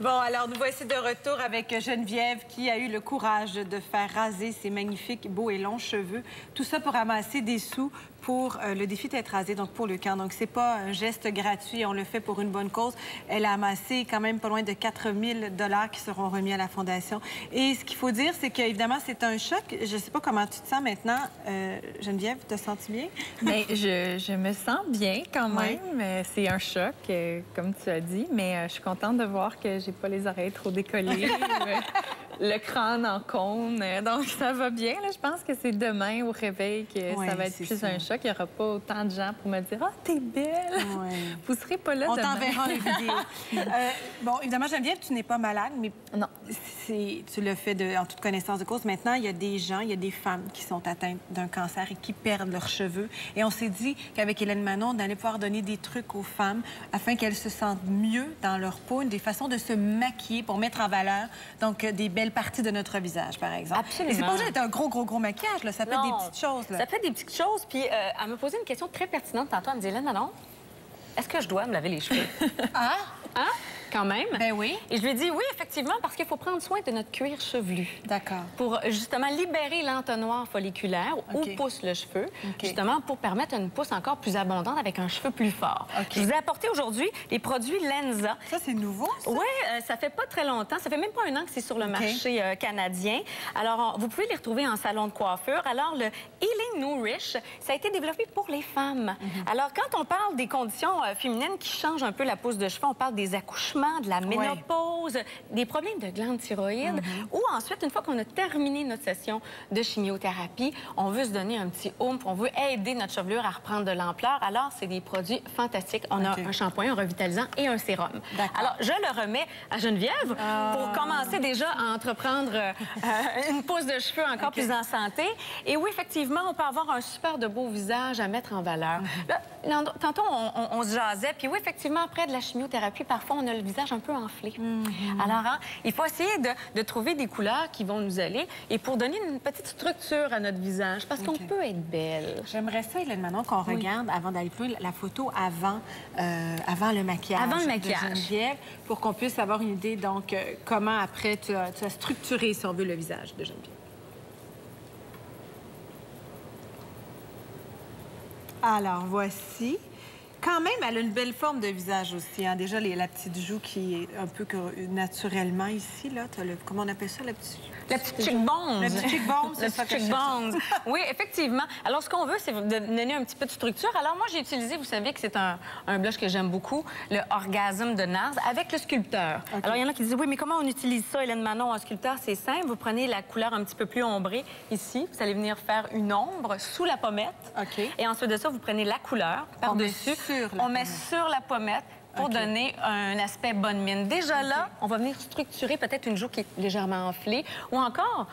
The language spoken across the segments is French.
Bon, alors nous voici de retour avec Geneviève qui a eu le courage de faire raser ses magnifiques, beaux et longs cheveux. Tout ça pour amasser des sous pour le défi Tête rasée, donc pour le camp. Donc, c'est pas un geste gratuit, on le fait pour une bonne cause. Elle a amassé quand même pas loin de 4 000 $ qui seront remis à la Fondation. Et ce qu'il faut dire, c'est qu'évidemment, c'est un choc. Je sais pas comment tu te sens maintenant. Geneviève, te sens-tu bien? Bien, je me sens bien quand même. Oui. C'est un choc, comme tu as dit, mais je suis contente de voir que j'ai pas les oreilles trop décollées. Le crâne en cône, donc ça va bien. Là. Je pense que c'est demain au réveil que ça va être plus un choc. Il n'y aura pas autant de gens pour me dire « Ah, t'es belle! Ouais. » Vous serez pas là On demain. t'enverra les vidéos. Bon, évidemment, Geneviève, tu n'es pas malade, mais non. Tu le fais en toute connaissance de cause. Maintenant, il y a des gens, il y a des femmes qui sont atteintes d'un cancer et qui perdent leurs cheveux. Et on s'est dit qu'avec Hélène Manon, on allait pouvoir donner des trucs aux femmes afin qu'elles se sentent mieux dans leur peau, des façons de se maquiller pour mettre en valeur donc des belles parties de notre visage, par exemple. Absolument. Et c'est pas obligé d'être un gros maquillage, là. Ça peut être des petites choses. Là. Ça peut être des petites choses. Puis elle me posait une question très pertinente tantôt. Elle me dit, Hélène Manon, est-ce que je dois me laver les cheveux? Ah? Hein? Quand même. Ben oui. Et je lui ai dit oui, effectivement, parce qu'il faut prendre soin de notre cuir chevelu. D'accord. Pour justement libérer l'entonnoir folliculaire où pousse le cheveu, justement pour permettre une pousse encore plus abondante avec un cheveu plus fort. Je vous ai apporté aujourd'hui les produits Lenza. Ça, c'est nouveau, ça? Oui, ça fait pas très longtemps. Ça fait même pas un an que c'est sur le marché canadien. Alors, vous pouvez les retrouver en salon de coiffure. Alors, le Healing Nourish, ça a été développé pour les femmes. Alors, quand on parle des conditions féminines qui changent un peu la pousse de cheveux, on parle des accouchements, de la ménopause, des problèmes de glandes thyroïdes, ou ensuite, une fois qu'on a terminé notre session de chimiothérapie, on veut se donner un petit oomph, on veut aider notre chevelure à reprendre de l'ampleur. Alors, c'est des produits fantastiques. On a un shampoing, un revitalisant et un sérum. Alors, je le remets à Geneviève pour commencer déjà à entreprendre une pousse de cheveux encore plus en santé. Et oui, effectivement, on peut avoir un super de beau visage à mettre en valeur. Là, tantôt, on se jasait, puis oui, effectivement, après de la chimiothérapie, parfois, on a le visage un peu enflé. Alors, il faut essayer de trouver des couleurs qui vont nous aller et pour donner une petite structure à notre visage, parce qu'on peut être belle. J'aimerais ça, Hélène Manon, qu'on regarde, avant d'aller plus loin, la photo avant le maquillage. Avant le maquillage. De Geneviève, pour qu'on puisse avoir une idée, donc, comment, après, tu as structuré, si on veut, le visage de Geneviève. Alors, voici. Quand même, elle a une belle forme de visage aussi. Hein? Déjà, la petite joue qui est un peu naturellement ici. Là. Comment on appelle ça, la petite... La petite cheekbone. La petite cheekbone, c'est ça que je cherche. Oui, effectivement. Alors, ce qu'on veut, c'est de donner un petit peu de structure. Alors, moi, j'ai utilisé, vous savez que c'est un blush que j'aime beaucoup, le Orgasm de NARS, avec le sculpteur. Alors, il y en a qui disent, oui, mais comment on utilise ça, Hélène Manon, un sculpteur? C'est simple. Vous prenez la couleur un petit peu plus ombrée ici. Vous allez venir faire une ombre sous la pommette. Et ensuite de ça, vous prenez la couleur par-dessus. On met sur la pommette pour donner un aspect bonne mine. Déjà là, on va venir structurer peut-être une joue qui est légèrement enflée ou encore,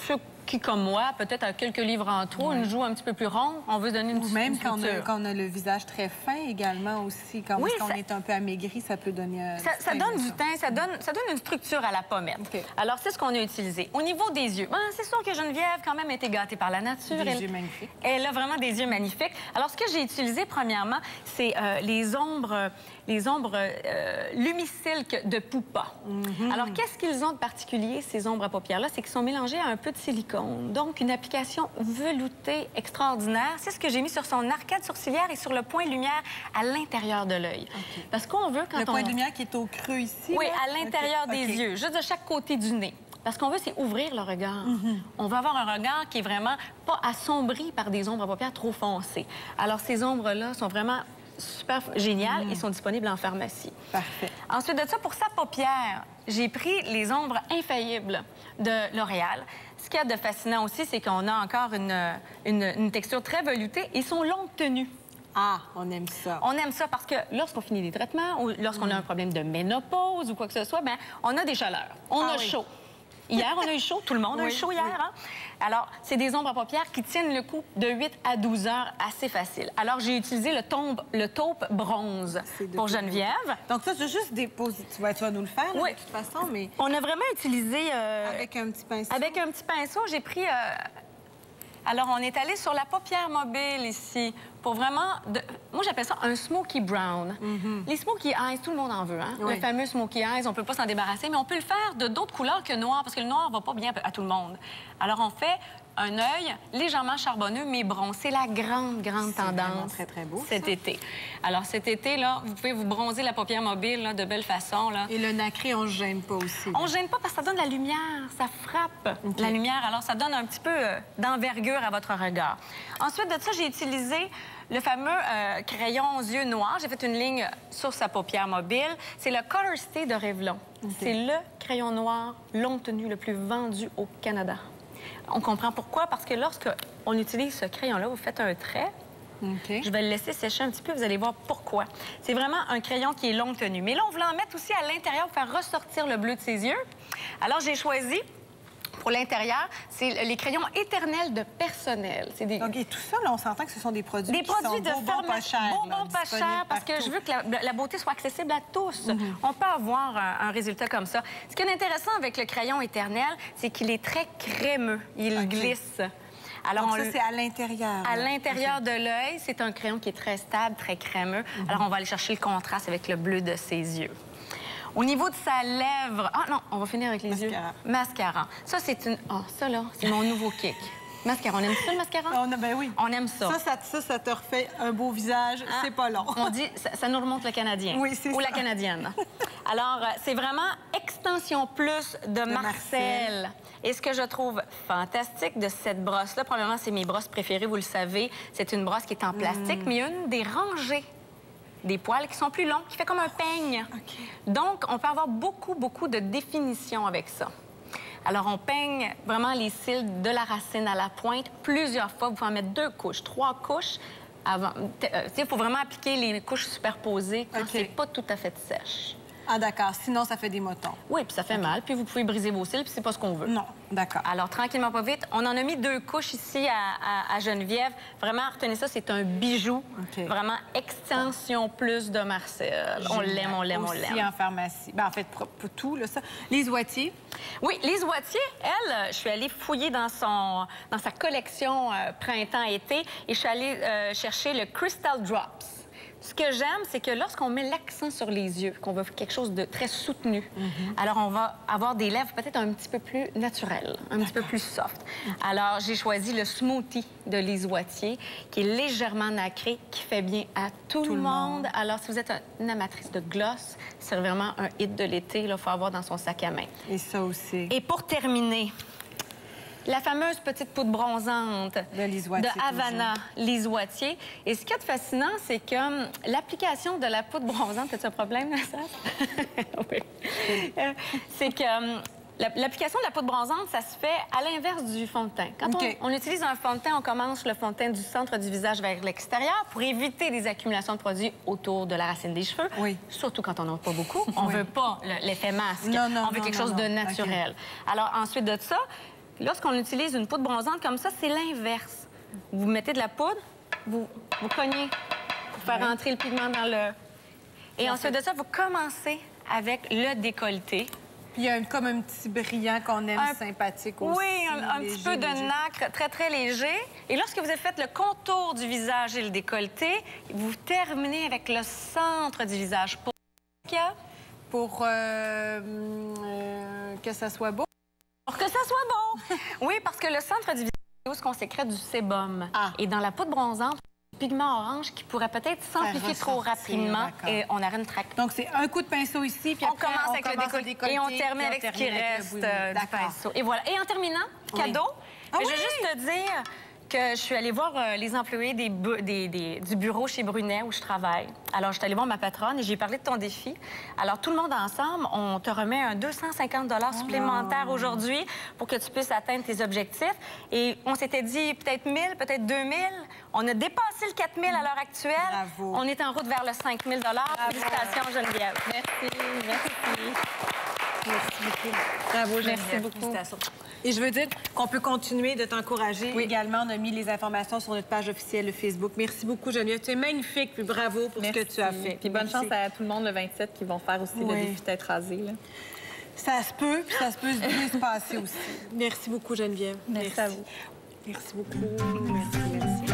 ceux qui, comme moi, peut-être a quelques livres en trop, une joue un petit peu plus ronde, on veut donner une structure. Même quand on a le visage très fin également aussi, quand on est un peu amaigri, ça peut donner... Ça donne du teint, ça donne une structure à la pommette. Alors, c'est ce qu'on a utilisé. Au niveau des yeux, c'est sûr que Geneviève, quand même, a été gâtée par la nature. Des yeux magnifiques. Elle a vraiment des yeux magnifiques. Alors, ce que j'ai utilisé, premièrement, c'est les ombres Lumisilk de Pupa. Alors, qu'est-ce qu'ils ont de particulier, ces ombres à paupières-là? C'est qu'ils sont mélangés à un peu de silicone. Donc, une application veloutée extraordinaire. C'est ce que j'ai mis sur son arcade sourcilière et sur le point de lumière à l'intérieur de l'œil. Parce qu'on veut, quand le point de lumière qui est au creux ici? Oui, là? à l'intérieur des yeux, juste de chaque côté du nez. Parce qu'on veut, c'est ouvrir le regard. On veut avoir un regard qui est vraiment pas assombri par des ombres à paupières trop foncées. Alors, ces ombres-là sont vraiment super géniales et sont disponibles en pharmacie. Parfait. Ensuite de ça, pour sa paupière, j'ai pris les ombres infaillibles de L'Oréal. Ce qu'il y a de fascinant aussi, c'est qu'on a encore une texture très veloutée. Ils sont longue tenue. Ah, on aime ça. On aime ça parce que lorsqu'on finit les traitements ou lorsqu'on a un problème de ménopause ou quoi que ce soit, bien, on a des chaleurs. On a chaud. Hier, on a eu chaud. Tout le monde a eu chaud hier. Hein? Alors, c'est des ombres à paupières qui tiennent le coup de 8 à 12 heures assez facile. Alors, j'ai utilisé le taupe bronze pour Geneviève. Donc, ça, c'est juste déposer. Tu vas nous le faire, là, de toute façon, mais... On a vraiment utilisé... avec un petit pinceau. Avec un petit pinceau, j'ai pris... Alors, on est allé sur la paupière mobile ici pour vraiment... Moi, j'appelle ça un smoky brown. Les smoky eyes, tout le monde en veut, hein? Oui. Le fameux smoky eyes, on peut pas s'en débarrasser, mais on peut le faire de d'autres couleurs que noir, parce que le noir va pas bien à tout le monde. Alors, on fait un œil légèrement charbonneux, mais brun. C'est la grande tendance très, très beau, cet ça. été. Alors, cet été, là, vous pouvez vous bronzer la paupière mobile là, de belle façon. Là. Et le nacré, on ne gêne pas aussi. On ne gêne pas parce que ça donne la lumière, ça frappe la lumière. Alors, ça donne un petit peu d'envergure à votre regard. Ensuite de ça, j'ai utilisé le fameux crayon aux yeux noirs. J'ai fait une ligne sur sa paupière mobile. C'est le Color Stay de Revlon. C'est le crayon noir longue tenue le plus vendu au Canada. On comprend pourquoi, parce que lorsque on utilise ce crayon-là, vous faites un trait. Je vais le laisser sécher un petit peu, vous allez voir pourquoi. C'est vraiment un crayon qui est longue tenue. Mais là, on voulait en mettre aussi à l'intérieur pour faire ressortir le bleu de ses yeux. Alors, j'ai choisi, pour l'intérieur, c'est les crayons éternels de personnel. Des... Donc, et tout ça, là, on s'entend que ce sont des produits des produits sont de bonbons pas chers. Bonbons pas chers, parce que je veux que la beauté soit accessible à tous. On peut avoir un résultat comme ça. Ce qui est intéressant avec le crayon éternel, c'est qu'il est très crémeux. Il glisse. Alors, donc ça, c'est à l'intérieur. À l'intérieur de l'œil, c'est un crayon qui est très stable, très crémeux. Alors, on va aller chercher le contraste avec le bleu de ses yeux. Au niveau de sa lèvre... Ah non, on va finir avec les yeux. Mascara. Ça, c'est une... Oh, ça, là, c'est mon nouveau kick. Mascara. On aime ça, le mascara? Ben oui. On aime ça. Ça te refait un beau visage. C'est pas long. On dit, ça nous remonte le Canadien. Oui, c'est ça. Ou la Canadienne. Alors, c'est vraiment extension plus de Marcel. Et ce que je trouve fantastique de cette brosse-là, probablement, c'est mes brosses préférées, vous le savez. C'est une brosse qui est en plastique, mais il y a une des rangées des poils qui sont plus longs, qui fait comme un peigne. Donc, on peut avoir beaucoup de définition avec ça. Alors, on peigne vraiment les cils de la racine à la pointe plusieurs fois. Vous pouvez en mettre 2 couches, 3 couches. Il faut vraiment appliquer les couches superposées quand c'est pas tout à fait sèche. Ah, d'accord. Sinon, ça fait des motons. Oui, puis ça fait mal. Puis vous pouvez briser vos cils, puis c'est pas ce qu'on veut. Non, d'accord. Alors, tranquillement, pas vite. On en a mis 2 couches ici à Geneviève. Vraiment, retenez ça, c'est un bijou. Vraiment, extension plus de Marcel. On l'aime, on l'aime, on l'aime. Aussi en pharmacie. Ben, en fait, pour tout, là, ça. Lise Wattier. Oui, Lise Wattier, elle, je suis allée fouiller dans sa collection printemps-été et je suis allée chercher le Crystal Drops. Ce que j'aime, c'est que lorsqu'on met l'accent sur les yeux, qu'on veut quelque chose de très soutenu, alors on va avoir des lèvres peut-être un petit peu plus naturelles, un petit peu plus soft. Alors, j'ai choisi le Smoothie de Lise Wattier, qui est légèrement nacré, qui fait bien à tout le monde. Alors, si vous êtes une amatrice de gloss, c'est vraiment un hit de l'été, il faut avoir dans son sac à main. Et ça aussi. Et pour terminer, la fameuse petite poudre bronzante de Havana Lise Wattier. Et ce qui est fascinant, c'est que l'application de la poudre bronzante... As-tu un problème, là, ça? Oui. C'est que l'application de la poudre bronzante, ça se fait à l'inverse du fond de teint. Quand on utilise un fond de teint, on commence le fond de teint du centre du visage vers l'extérieur pour éviter des accumulations de produits autour de la racine des cheveux. Surtout quand on n'en a pas beaucoup. On ne veut pas l'effet masque. On veut quelque chose de naturel. Alors, ensuite de ça... Lorsqu'on utilise une poudre bronzante comme ça, c'est l'inverse. Vous mettez de la poudre, vous cognez pour faire rentrer le pigment dans le... Et ensuite de ça, vous commencez avec le décolleté. Puis il y a comme un petit brillant qu'on aime sympathique aussi. Oui, un petit peu de nacre très léger. Et lorsque vous avez fait le contour du visage et le décolleté, vous terminez avec le centre du visage. Pour que ça soit beau. Pour que ça soit bon! Oui, parce que le centre du visage, c'est où on sécrète du sébum. Et dans la poudre bronzante, un pigment orange qui pourrait peut-être s'amplifier trop rapidement et on arrête une traque. Donc, c'est un coup de pinceau ici, puis après, on commence avec le décolleté et on termine avec ce qui reste du pinceau. Et voilà. Et en terminant, cadeau, je vais juste te dire que je suis allée voir les employés du bureau chez Brunet où je travaille. Alors, je suis allée voir ma patronne et j'ai parlé de ton défi. Alors, tout le monde ensemble, on te remet un 250 $ supplémentaire aujourd'hui pour que tu puisses atteindre tes objectifs. Et on s'était dit peut-être 1000, peut-être 2000. On a dépassé le 4000 à l'heure actuelle. Bravo. On est en route vers le 5000 $. Félicitations, Geneviève. Merci. Merci beaucoup. Bravo, Geneviève. Merci beaucoup. Félicitations. Et je veux dire qu'on peut continuer de t'encourager. Également, on a mis les informations sur notre page officielle Facebook. Merci beaucoup, Geneviève. Tu es magnifique, puis bravo pour ce que tu as fait. Puis bonne chance à tout le monde le 27 qui vont faire aussi le défi tête rasée. Là. Ça se peut, puis ça se peut bien se passer aussi. Merci beaucoup, Geneviève. Merci à vous. Merci beaucoup. Merci.